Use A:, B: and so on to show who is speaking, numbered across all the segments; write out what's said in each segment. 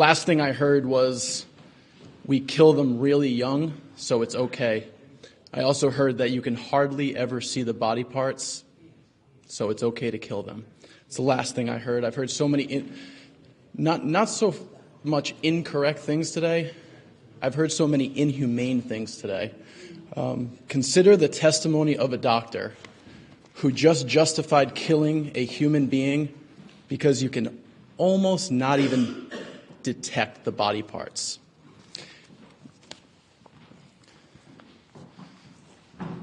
A: Last thing I heard was we kill them really young, so it's okay. I also heard that you can hardly ever see the body parts, so it's okay to kill them. It's the last thing I heard. I've heard so many, not so much incorrect things today. I've heard so many inhumane things today. Consider the testimony of a doctor who just justified killing a human being because you can almost not even detect the body parts.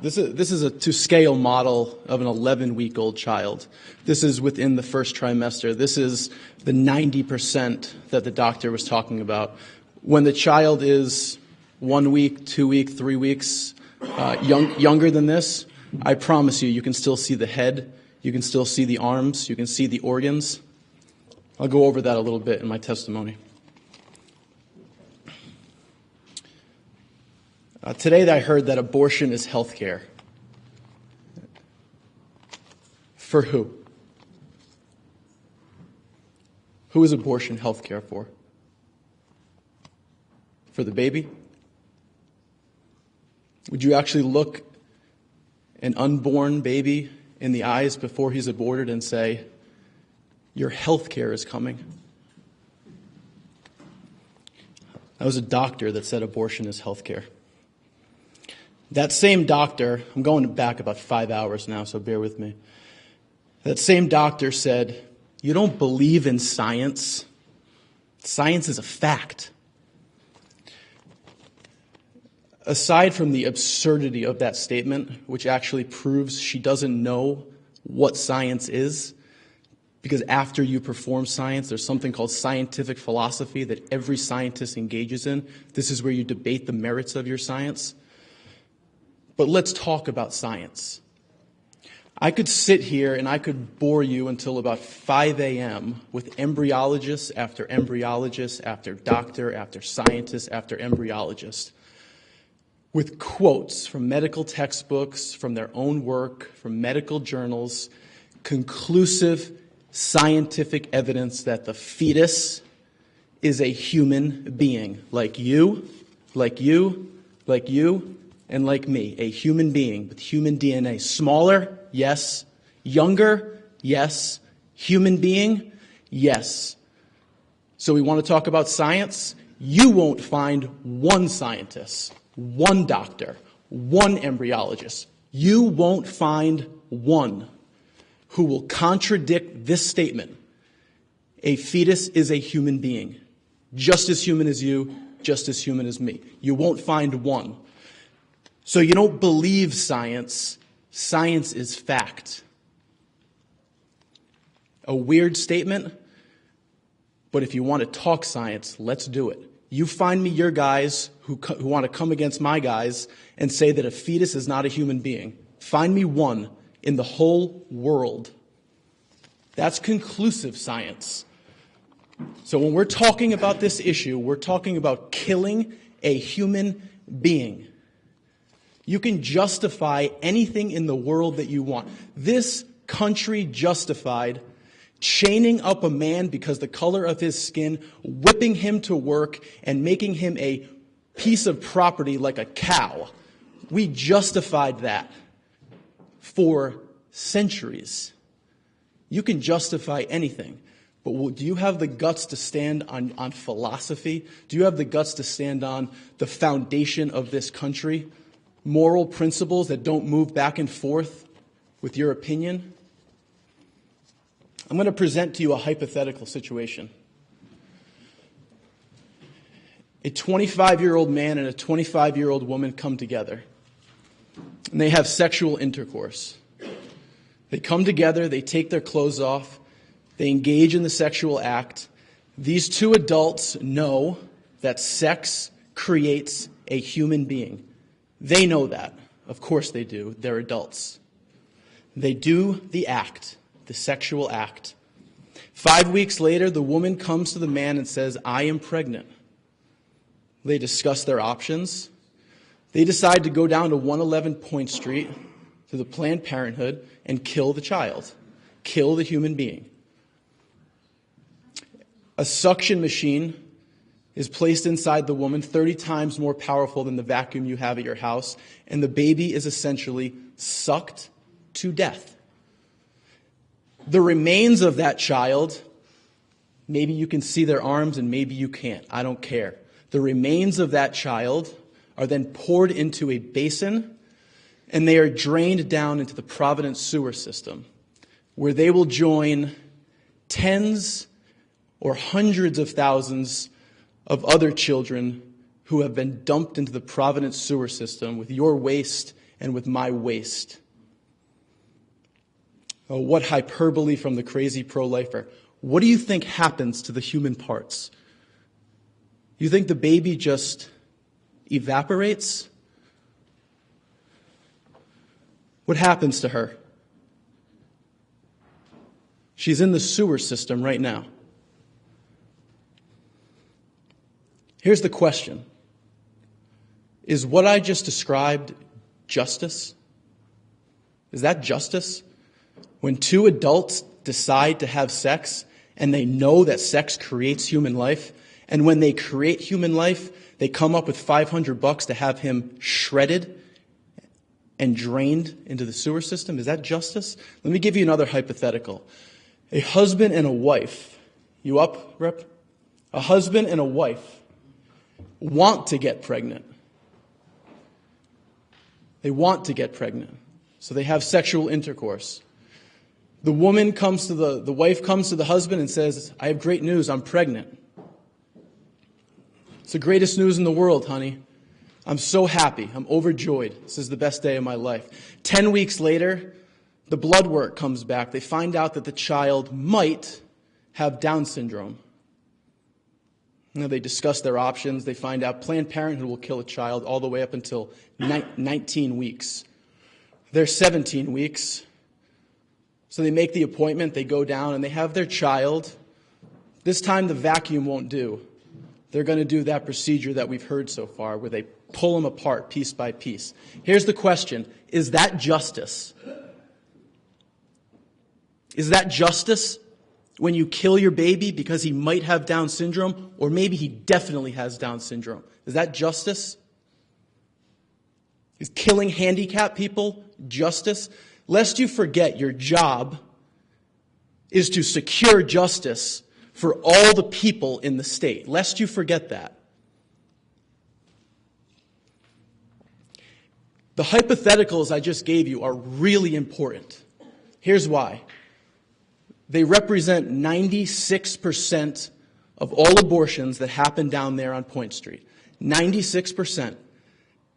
A: This is a to-scale model of an 11-week-old child. This is within the first trimester. This is the 90% that the doctor was talking about. When the child is 1 week, 2 weeks, 3 weeks younger than this, I promise you can still see the head, you can still see the arms, you can see the organs. I'll go over that a little bit in my testimony. Today I heard that abortion is health care. For who? Who is abortion health care for? For the baby? Would you actually look an unborn baby in the eyes before he's aborted and say, your health care is coming? That was a doctor that said abortion is health care. That same doctor, I'm going back about 5 hours now, so bear with me. That same doctor said, you don't believe in science. Science is a fact. Aside from the absurdity of that statement, which actually proves she doesn't know what science is, because after you perform science, there's something called scientific philosophy that every scientist engages in. This is where you debate the merits of your science. But let's talk about science. I could sit here and I could bore you until about 5 a.m. with embryologist after embryologist, after doctor, after scientist, after embryologist, with quotes from medical textbooks, from their own work, from medical journals, conclusive scientific evidence that the fetus is a human being, like you, like you, like you, and like me, a human being with human DNA. Smaller, yes. Younger, yes. Human being, yes. So we want to talk about science? You won't find one scientist, one doctor, one embryologist. You won't find one who will contradict this statement. A fetus is a human being, just as human as you, just as human as me. You won't find one. So you don't believe science. Science is fact. A weird statement, but if you want to talk science, let's do it. You find me your guys who want to come against my guys and say that a fetus is not a human being. Find me one in the whole world. That's conclusive science. So when we're talking about this issue, we're talking about killing a human being. You can justify anything in the world that you want. This country justified chaining up a man because the color of his skin, whipping him to work, and making him a piece of property like a cow. We justified that for centuries. You can justify anything. But do you have the guts to stand on philosophy? Do you have the guts to stand on the foundation of this country? Moral principles that don't move back and forth with your opinion? I'm going to present to you a hypothetical situation. A 25-year-old man and a 25-year-old woman come together, and they have sexual intercourse. They come together, they take their clothes off, they engage in the sexual act. These two adults know that sex creates a human being. They know that. Of course they do. They're adults. They do the act, the sexual act. 5 weeks later, the woman comes to the man and says, I am pregnant. They discuss their options. They decide to go down to 111 Point Street to the Planned Parenthood and kill the child, kill the human being. A suction machine is placed inside the woman, 30 times more powerful than the vacuum you have at your house, and the baby is essentially sucked to death. The remains of that child, maybe you can see their arms and maybe you can't. I don't care. The remains of that child are then poured into a basin, and they are drained down into the Providence sewer system, where they will join tens or hundreds of thousands of other children who have been dumped into the Providence sewer system with your waste and with my waste. Oh, what hyperbole from the crazy pro-lifer. What do you think happens to the human parts? You think the baby just evaporates? What happens to her? She's in the sewer system right now. Here's the question. Is what I just described justice? Is that justice? When two adults decide to have sex and they know that sex creates human life, and when they create human life, they come up with $500 to have him shredded and drained into the sewer system? Is that justice? Let me give you another hypothetical. A husband and a wife. You up, Rep? A husband and a wife want to get pregnant. They want to get pregnant. So they have sexual intercourse. The wife comes to the husband and says, I have great news, I'm pregnant. It's the greatest news in the world, honey. I'm so happy, I'm overjoyed. This is the best day of my life. 10 weeks later, the blood work comes back. They find out that the child might have Down syndrome. They discuss their options. They find out Planned Parenthood will kill a child all the way up until 19 weeks. They're 17 weeks. So they make the appointment. They go down and they have their child. This time the vacuum won't do. They're going to do that procedure that we've heard so far where they pull them apart piece by piece. Here's the question. Is that justice? Is that justice? When you kill your baby because he might have Down syndrome, or maybe he definitely has Down syndrome. Is that justice? Is killing handicapped people justice? Lest you forget, your job is to secure justice for all the people in the state. Lest you forget that. The hypotheticals I just gave you are really important. Here's why. They represent 96% of all abortions that happen down there on Point Street. 96%.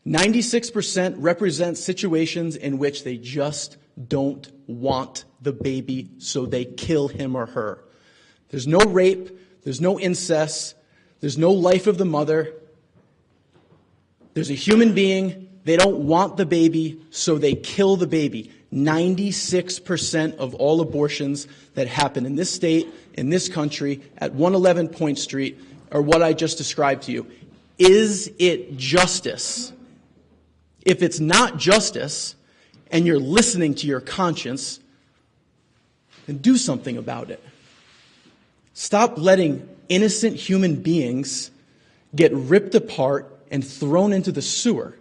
A: 96% represent situations in which they just don't want the baby, so they kill him or her. There's no rape, there's no incest, there's no life of the mother. There's a human being, they don't want the baby, so they kill the baby. 96% of all abortions that happen in this state, in this country, at 111 Point Street, are what I just described to you. Is it justice? If it's not justice, and you're listening to your conscience, then do something about it. Stop letting innocent human beings get ripped apart and thrown into the sewer.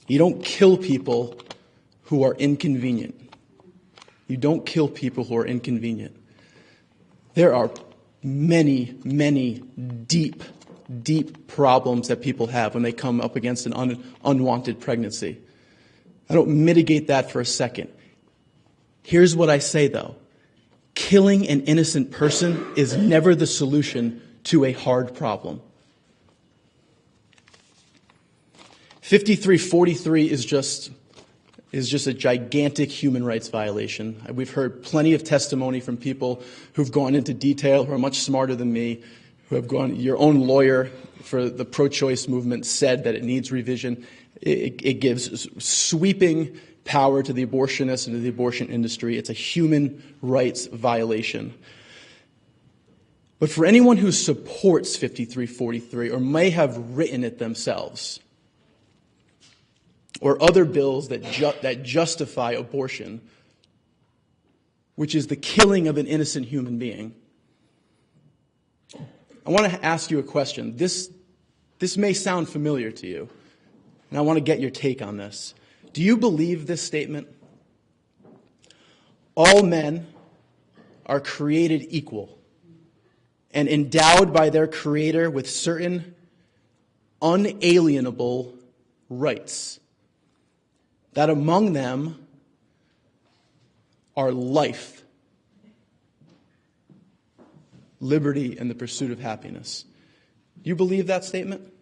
A: You don't kill people who are inconvenient. You don't kill people who are inconvenient. There are many, many deep, deep problems that people have when they come up against an unwanted pregnancy. I don't mitigate that for a second. Here's what I say, though. Killing an innocent person is never the solution to a hard problem. 5343 is just a gigantic human rights violation. We've heard plenty of testimony from people who've gone into detail, who are much smarter than me, who have gone, your own lawyer for the pro-choice movement said that it needs revision. It gives sweeping power to the abortionists and to the abortion industry. It's a human rights violation. But for anyone who supports 5343 or may have written it themselves, or other bills that justify abortion, which is the killing of an innocent human being. I want to ask you a question. This may sound familiar to you, and I want to get your take on this. Do you believe this statement? All men are created equal and endowed by their Creator with certain unalienable rights, that among them are life, liberty, and the pursuit of happiness. Do you believe that statement?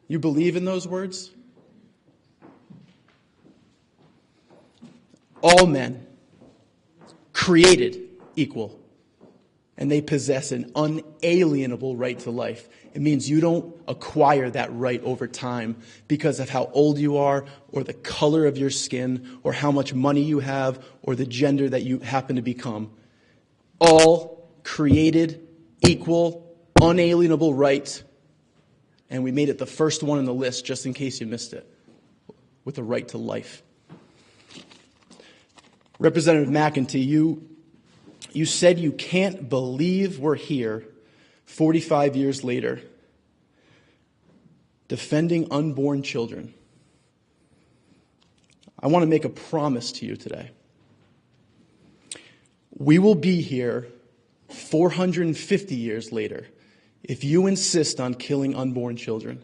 A: You believe in those words? All men created equal, and they possess an unalienable right to life. It means you don't acquire that right over time because of how old you are, or the color of your skin, or how much money you have, or the gender that you happen to become. All created equal, unalienable right, and we made it the first one on the list just in case you missed it, with the right to life. Representative McEntee, you said you can't believe we're here 45 years later defending unborn children. I want to make a promise to you today. We will be here 450 years later if you insist on killing unborn children.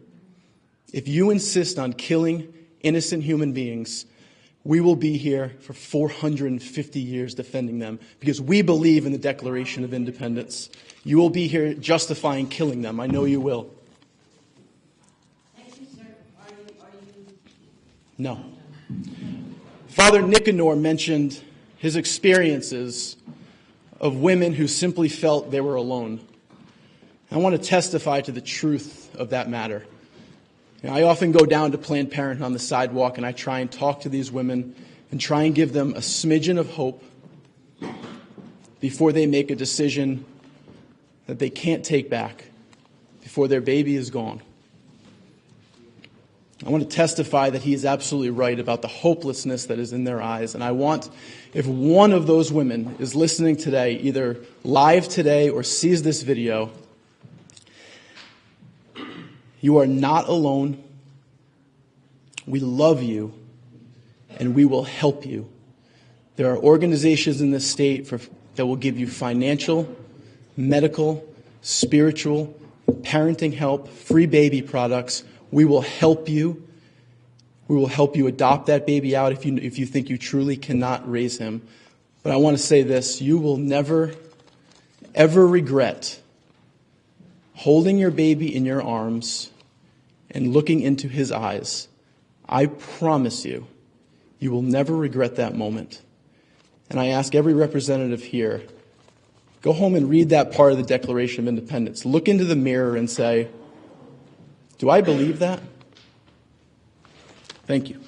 A: If you insist on killing innocent human beings, we will be here for 450 years defending them because we believe in the Declaration of Independence. You will be here justifying killing them. I know you will.
B: Thank you, sir. Are you?
A: No. Father Nicanor mentioned his experiences of women who simply felt they were alone. I want to testify to the truth of that matter. I often go down to Planned Parenthood on the sidewalk and I try and talk to these women and try and give them a smidgen of hope before they make a decision that they can't take back, before their baby is gone. I want to testify that he is absolutely right about the hopelessness that is in their eyes. And I want, if one of those women is listening today, either live today or sees this video, you are not alone. We love you, and we will help you. There are organizations in this state that will give you financial, medical, spiritual, parenting help, free baby products. We will help you. We will help you adopt that baby out if you think you truly cannot raise him. But I want to say this, you will never, ever regret holding your baby in your arms and looking into his eyes. I promise you, you will never regret that moment. And I ask every representative here, go home and read that part of the Declaration of Independence. Look into the mirror and say, do I believe that? Thank you.